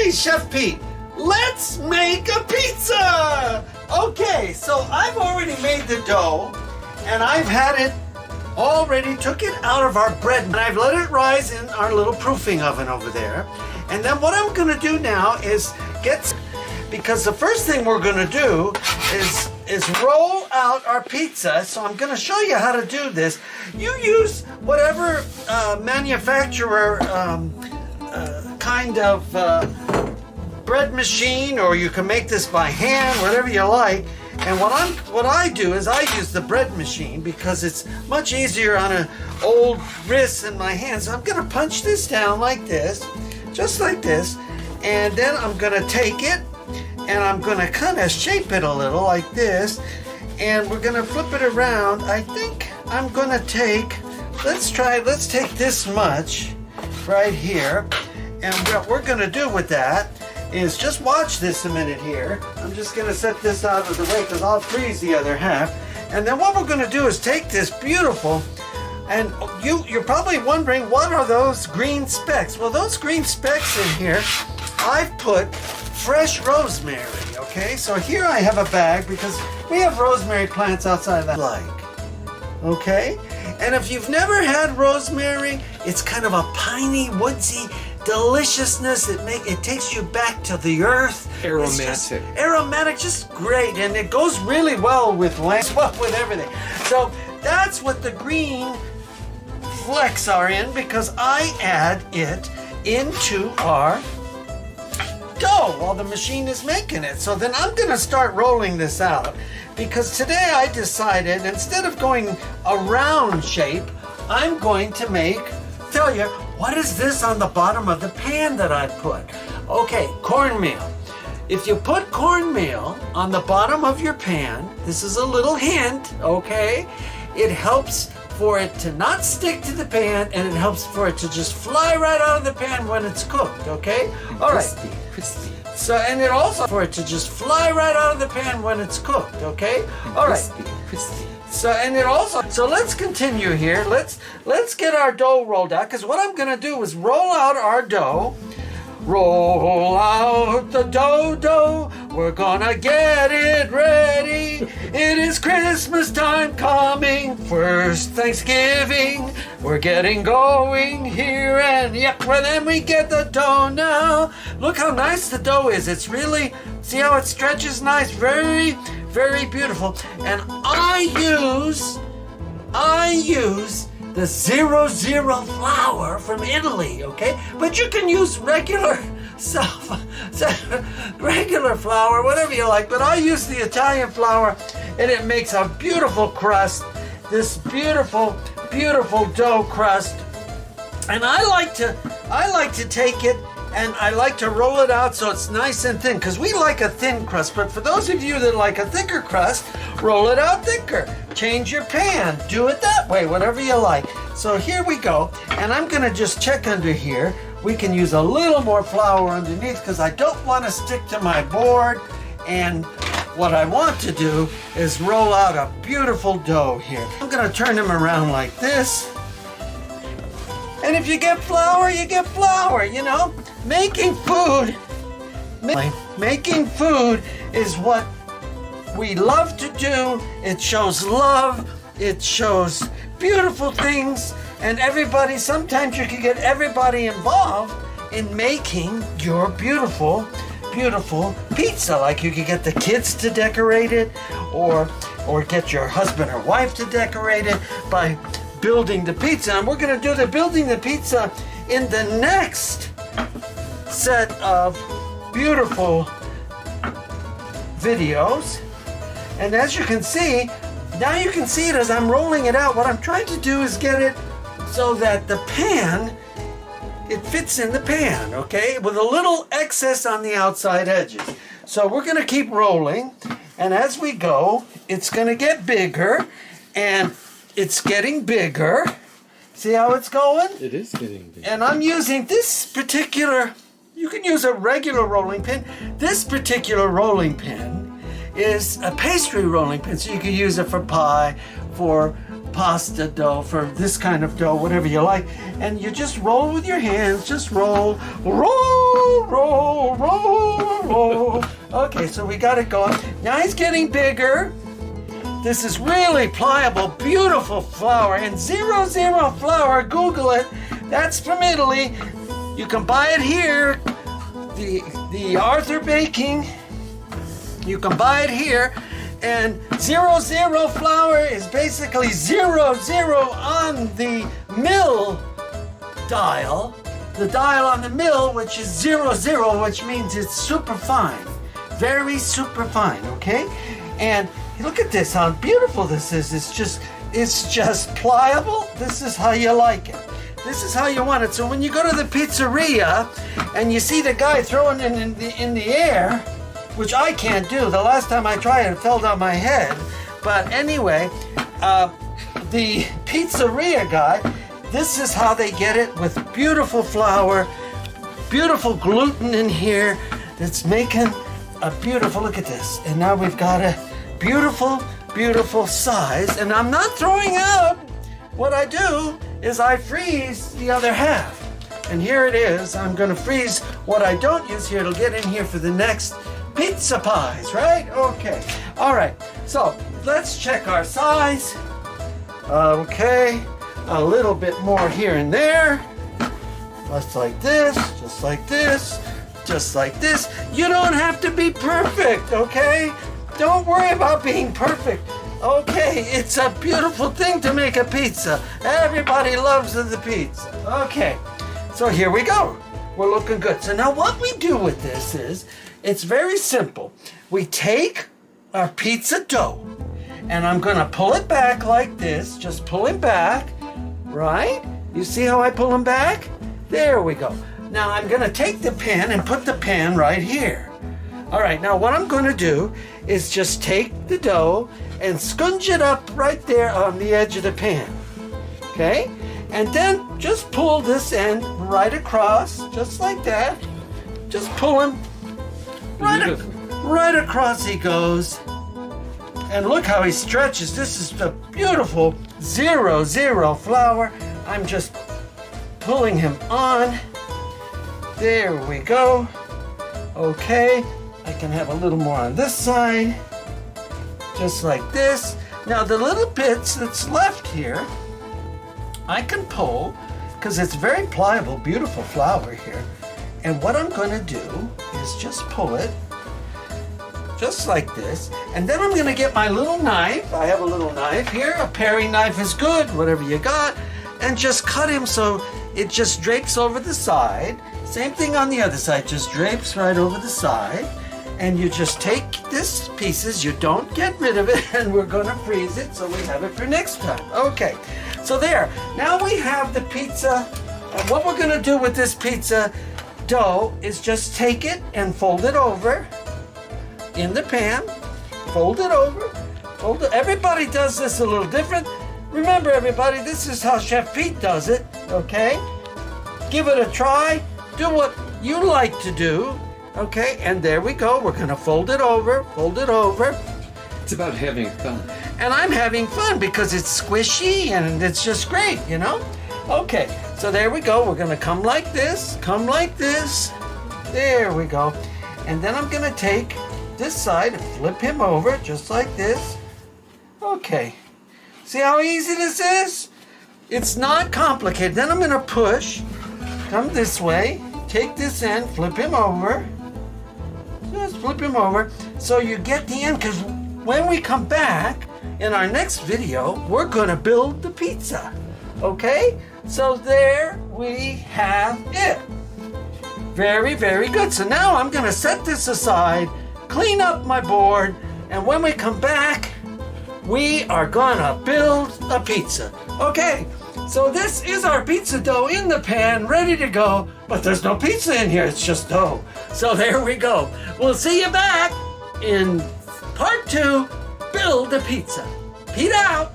Hey, Chef Pete, let's make a pizza! Okay, so I've already made the dough, and I've had it already, took it out of our bread, and I've let it rise in our little proofing oven over there. And then what I'm gonna do now is because the first thing we're gonna do is roll out our pizza. So I'm gonna show you how to do this. You use whatever manufacturer kind of bread machine, or you can make this by hand, whatever you like. And what I do is I use the bread machine because it's much easier on an old wrist in my hands. So I'm gonna punch this down like this, just like this, and then I'm gonna take it and I'm gonna kind of shape it a little like this, and we're gonna flip it around. I think I'm gonna take, let's take this much right here, and what we're gonna do with that is just watch this a minute here. I'm just gonna set this out of the way because I'll freeze the other half. And then what we're gonna do is take this beautiful, and you're probably wondering, what are those green specks? Well, those green specks in here, I've put fresh rosemary, okay? So here I have a bag because we have rosemary plants outside of the okay? And if you've never had rosemary, it's kind of a piney, woodsy deliciousness. It takes you back to the earth. Aromatic. Aromatic, just great. And it goes really well with lamb, well, with everything. So that's what the green flecks are in, because I add it into our dough while the machine is making it. So then I'm gonna start rolling this out, because today I decided, instead of going a round shape, I'm going to tell you, what is this on the bottom of the pan that I put? Okay, cornmeal. If you put cornmeal on the bottom of your pan, this is a little hint, okay? It helps for it to not stick to the pan, and it helps for it to just fly right out of the pan when it's cooked, okay? All right. Crispy. So, and it also for it to just fly right out of the pan when it's cooked, okay? All right. Crispy. So, and it also, so let's continue here. Let's get our dough rolled out, because what I'm gonna do is roll out our dough. Roll out the dough, we're gonna get it ready. It is Christmas time coming, first Thanksgiving. We're getting going here, and yep, well, then we get the dough now. Look how nice the dough is. It's really, see how it stretches nice, very, very beautiful. And I use the 00 flour from Italy, okay? But you can use regular flour, whatever you like. But I use the Italian flour, and it makes a beautiful crust, this beautiful, beautiful dough crust. And I like to take it, and I like to roll it out so it's nice and thin, because we like a thin crust. But for those of you that like a thicker crust, roll it out thicker. Change your pan. Do it that way, whatever you like. So here we go. And I'm going to just check under here. We can use a little more flour underneath, because I don't want to stick to my board. And what I want to do is roll out a beautiful dough here. I'm going to turn them around like this. And if you get flour, you get flour, you know. Making food is what we love to do. It shows love, it shows beautiful things, and everybody, sometimes you can get everybody involved in making your beautiful, beautiful pizza. Like you could get the kids to decorate it, or get your husband or wife to decorate it by building the pizza. And we're gonna do the building the pizza in the next set of beautiful videos. And as you can see, now you can see it as I'm rolling it out. What I'm trying to do is get it so that the pan, it fits in the pan, okay? With a little excess on the outside edges. So we're gonna keep rolling, and as we go, it's gonna get bigger, and it's getting bigger. See how it's going? It is getting bigger. And I'm using this particular, you can use a regular rolling pin. This particular rolling pin is a pastry rolling pin, so you can use it for pie, for pasta dough, for this kind of dough, whatever you like. And you just roll with your hands, just roll, roll. roll, roll, roll, roll. Okay, so we got it going. Now he's getting bigger. This is really pliable, beautiful flour. And 00 flour, Google it. That's from Italy. You can buy it here. The Arthur Baking. You can buy it here. And 00 flour is basically 00 on the mill dial. The dial on the mill, which is 00, which means it's super fine. Very super fine, okay? And look at this, how beautiful this is. It's just pliable. This is how you like it. This is how you want it. So when you go to the pizzeria and you see the guy throwing it in the air, which I can't do. The last time I tried it fell down my head. But anyway, the pizzeria guy, this is how they get it, with beautiful flour, beautiful gluten in here. That's making a beautiful, look at this. And now we've got a beautiful, beautiful size. And I'm not throwing out. What I do is I freeze the other half. And here it is. I'm gonna freeze what I don't use here. It'll get in here for the next pizza pies, right? Okay. All right. So let's check our size. Okay. A little bit more here and there. Just like this, just like this, just like this. You don't have to be perfect, okay? Don't worry about being perfect. Okay, it's a beautiful thing to make a pizza. Everybody loves the pizza. Okay, so here we go. We're looking good. So now what we do with this is, it's very simple. We take our pizza dough, and I'm gonna pull it back like this. Just pull it back, right? You see how I pull him back? There we go. Now I'm gonna take the pan and put the pan right here. All right, now what I'm gonna do is just take the dough and scunge it up right there on the edge of the pan, okay? And then just pull this end right across, just like that. Just pull him right across he goes. And look how he stretches. This is the beautiful 00 flour. I'm just pulling him on. There we go. Okay, I can have a little more on this side. Just like this. Now the little bits that's left here, I can pull, because it's very pliable, beautiful flour here. And what I'm gonna do is just pull it, just like this. And then I'm gonna get my little knife. I have a little knife here. A paring knife is good, whatever you got. And just cut him so it just drapes over the side. Same thing on the other side, just drapes right over the side. And you just take this pieces, you don't get rid of it, and we're gonna freeze it so we have it for next time. Okay, so there. Now we have the pizza. And what we're gonna do with this pizza dough is just take it and fold it over in the pan. Fold it over. Fold it. Everybody does this a little different. Remember, everybody, this is how Chef Pete does it, okay? Give it a try. Do what you like to do, okay? And there we go. We're gonna fold it over, fold it over. It's about having fun. And I'm having fun because it's squishy and it's just great, you know? Okay, so there we go. We're gonna come like this, come like this. There we go. And then I'm gonna take this side and flip him over just like this. Okay. See how easy this is? It's not complicated. Then I'm gonna push, come this way, take this end, flip him over. Just flip him over so you get the end, because when we come back in our next video, we're gonna build the pizza, okay? So there we have it. Very, very good. So now I'm gonna set this aside, clean up my board, and when we come back, we are gonna build a pizza. Okay, so this is our pizza dough in the pan, ready to go, but there's no pizza in here, it's just dough. So there we go. We'll see you back in part 2, build a pizza. Pete out.